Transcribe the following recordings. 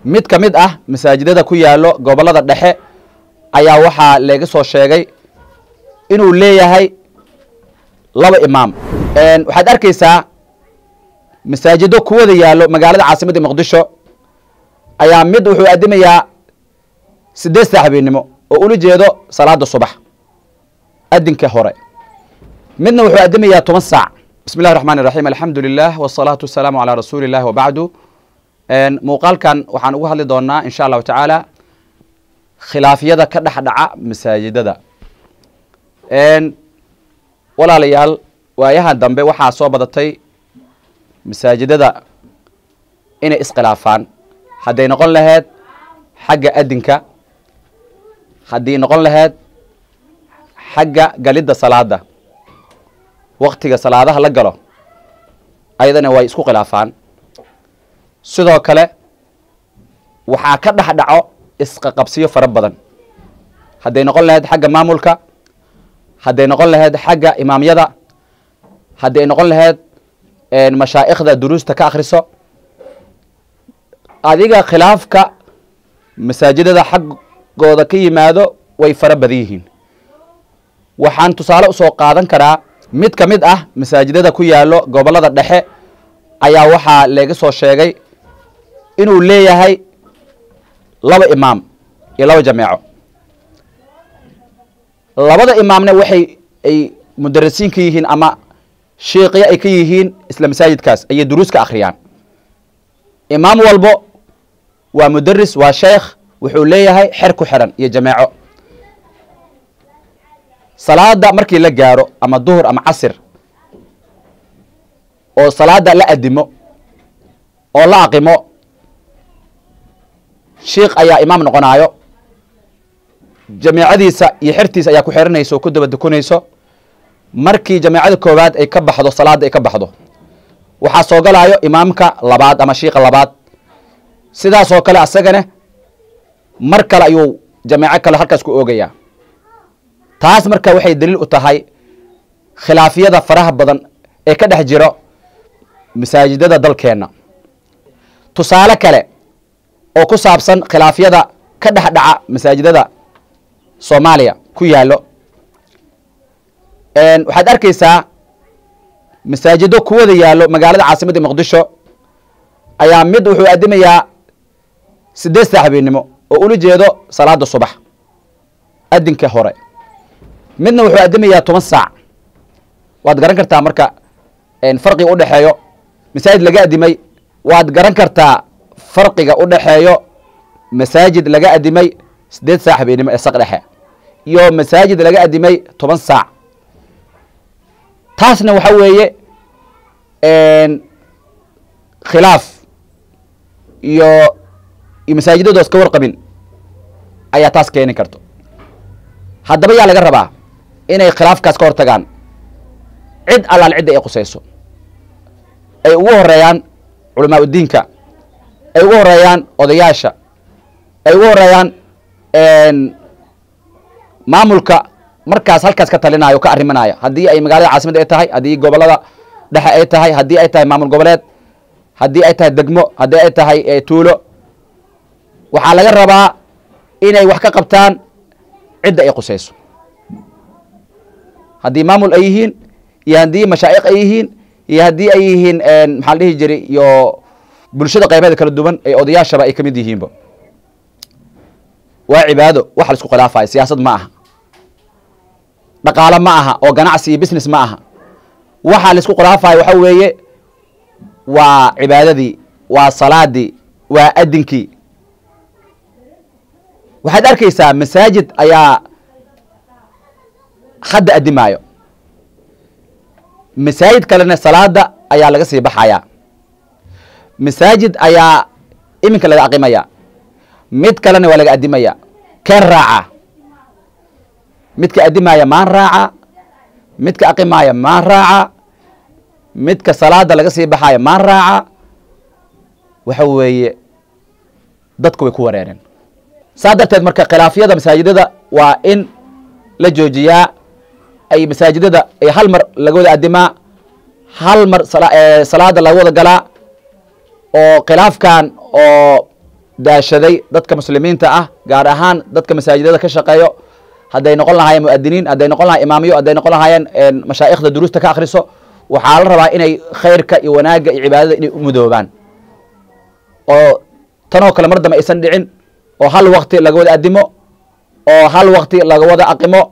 mid ka mid ah masaajidada ku yaalo gobolada dhexe ayaa waxaa laga soo sheegay inuu leeyahay laba imaam. waxaad arkaysaa masaajido ku wada yaalo magaalada caasimadda Muqdisho ayaa mid wuxuu adimayaa 8 saac habeenimo oo ula jeedo salaada subax adinka hore, midna wuxuu adimayaa 10 saac. bismillahir rahmaanir rahiim, alxamdulilah wasalaatu wasalaamu calaa rasuulillahi wa bacdu. muuqaalkan waxaan ugu hadli doonaa insha allahu tacaala khilaafyada ka dhex dhaca masaajidada. walaalayaal, waayahan dambe waxaa soo badatay masaajidada inay iskhilaafaan, hadday noqon lahayd xagga adinka, haddii noqon lahayd xagga galidda salaada, waktiga salaadaha la galo ayadana way isku khilaafaan. sidoo kale waxaa ka dhex dhaco isqaqabsiyo fara badan, hadday noqon lahayd xagga maamulka, hadday noqon lahayd xagga imaamyada, hadday noqon lahayd mashaa'ikhda duruusta ka akhriso. adiga khilaafka masaajidada xaggooda ka yimaado way fara badan yihiin. waxaan tusaale usoo qaadan karaa mid ka mid ah masaajidada ku yaalo gobolada dhexe ayaa waxaa laga soo sheegay inuu leeyahay laba imaam iyo laba jameeco. labada imaamna waxay ay mudarisiin ka yihiin ama sheekhiya ay ka yihiin isla masaajidkaas ayay duruus ka akhriyaan. imaam walbo waa mudaris, waa sheekh, wuxuu leeyahay xer ku xiran iyo jameeco. salaada markii la gaaro ama duhur ama casir oo salaada la adimo oo la aqimo, sheekh ayaa imaam noqonayo, jameecadiisa iyo xertiisa ayaa ku xiranayso oo ku daba dukanayso. markii jameecada koowaad ay ka baxdo, salaada ay ka baxdo, waxaa soo galayo imaamka labaad ama sheekha labaad. sidaas oo kale asagana mar kale ayuu jameeco kale halkaas ku oogayaa. taas marka waxay daliil u tahay khilaafyada faraha badan ee ka dhex jiro masaajidada dalkeenna. tusaale kale oo ku saabsan khilaafyada ka dhex dhaca masaajidada Soomaaliya ku yaalo, waxaad arkaysaa masaajido ku wada yaalo magaalada caasimadda Muqdisho ayaa mid wuxuu adimayaa 8 saac habeenimo oo ula jeedo salaada subax adinka hore, midna wuxuu adimayaa 10 saac. waad garan kartaa marka farqiga u dhaxeeyo masaajid laga adimay, waad garan kartaa farqiga u dhaxeeyo masaajid laga adimay 8 saac habeenimo ee saq dhexe iyo masaajid laga adimay 10 saac. taasna waxa weeye khilaaf iyo masaajidadooda iska warqabin ayaa taas keeni karto. haddaba yaa laga rabaa inay khilaafkaas ka hortagaan? cid allaal cidda ay qusayso, ay ugu horeeyaan culamaa udiinka, ay ugu horeeyaan odayaasha, ay ugu horeeyaan maamulka markaas halkaas ka talinayo, ka arrimanaya. haddii ay magaalada caasimadda ay tahay, haddii gobolada dhexe ay tahay, haddii ay tahay maamul goboleed, haddii ay tahay degmo, haddii ay tahay tuulo, waxaa laga rabaa inay wax ka qabtaan cidda ay qusayso. haddii maamul ay yihiin iyo haddii mashaa'ikh ay yihiin iyo haddii ay yihiin maxaa la dhihi jiray iyo bulshada qaybaheeda kala duwan ee odayaashaba ay ka mid yihiinba. waa cibaado, waxa la isku khilaafayo siyaasad ma aha, dhaqaale ma aha, oo ganacsi iyo business ma aha. waxa la isku khilaafayo waxa weeye waa cibaadadii, waa salaadii, waa adinkii. waxaad arkaysaa masaajid ayaa hadda adimaayo, masaajid kalena salaada ayaa laga sii baxaya, masaajid ayaa iminka laga aqimaya, mid kalena waa laga adimaya. keen raaca? midka adimaya maan raaca, midka aqimaya maan raaca, midka salaada laga sii baxaya maan raaca. waxa weeye dadku way ku wareereen. saa darteed marka khilaafyada masaajidada waa in la joojiyaa. ay masaajidada ay hal mar laga wada adimaa, hal mar salaada laga wada galaa, oo khilaafkan oo daashaday dadka muslimiinta ah gaar ahaan dadka masaajidada ka shaqeeyo hadday noqon lahaayeen mu'adiniin hadday noqon lahaayeen imaamiyo hadday noqon lahaayeen mashaayikhda duruusta ka akhriso waxaa la rabaa inay khayrka iyo wanaagga iyo cibaadada inay u mudoobaan oo tanoo kale mar dambe aysan dhicin oo hal waqti laga wada adimo oo hal waqti laga wada aqimo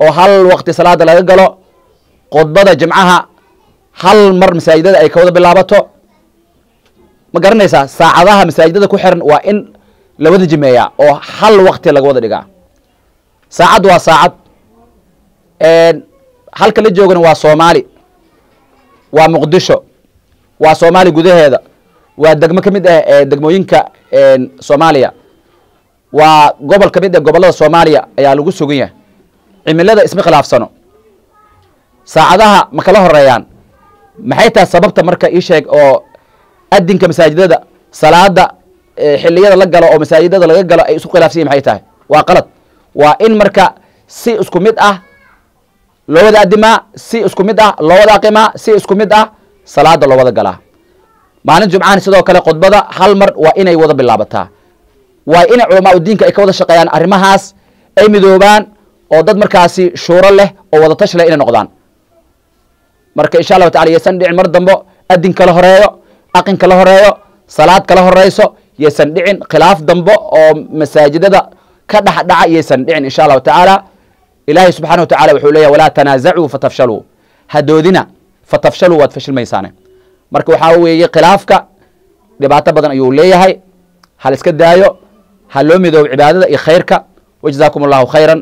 oo hal waqti salaada laga galo khudbada jimcaha hal mar masaajidada ay ka wada bilaabato ma garanaysaa saacadaha masaajidada ku xiran waa in la wada jimeeyaa oo hal waqti laga wada dhigaa saacad waa saacad halka la joogana waa Soomaali waa Muqdisho waa Soomaali gudaheeda waa degmo ka mid ah degmooyinka Soomaaliya waa gobol ka mid ah gobolada Soomaaliya ayaa lagu sugan yahay cimilada isma khilaafsano saacadaha ma kala horeeyaan maxay tahay sababta marka ii sheeg oo adinka masaajidada salaada xilliyada la galo oo masaajidada laga galo ay isku khilaafsan maxay tahay waa qalad waa in marka si isku mid ah loo wada adimaa si isku mid ah loo wada aqimaa si isku mid ah salaada loo wada galaa maalin jumcaan sidoo kale khudbada hal mar waa inay wada bilaabataa waa in culamaa diinka ay ka wada shaqeeyaan arrimahaas ay midoobaan oo dad markaasi shuuro leh oo wada tash leh inay noqdaan marka insha Allah ta'ala yeesan dhicin mar dambo adin kala horeeyo aqin kala horeeyo salaad kala horeyso yeesan dhicin khilaaf dambo oo masaajidada ka dhaca yeesan dhicin insha Allah ta'ala ilaahi subhanahu wa ta'ala wuxuu leeyahay wala tanaazacu fatafshalu hadoodina fatafshalu wa tafshilmaysaane marka waxa weeye khilaafka dhibaato badan ayuu leeyahay hal iska daayo hal loo midoob cibaadada iyo khayrka wajzaakumullahu khayran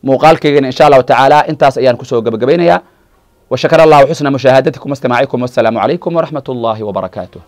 muuqaalkeena insha Allah ta'ala intaas ayaan ku soo gabagabeynaya وشكر الله حسن مشاهدتكم واستماعكم والسلام عليكم ورحمة الله وبركاته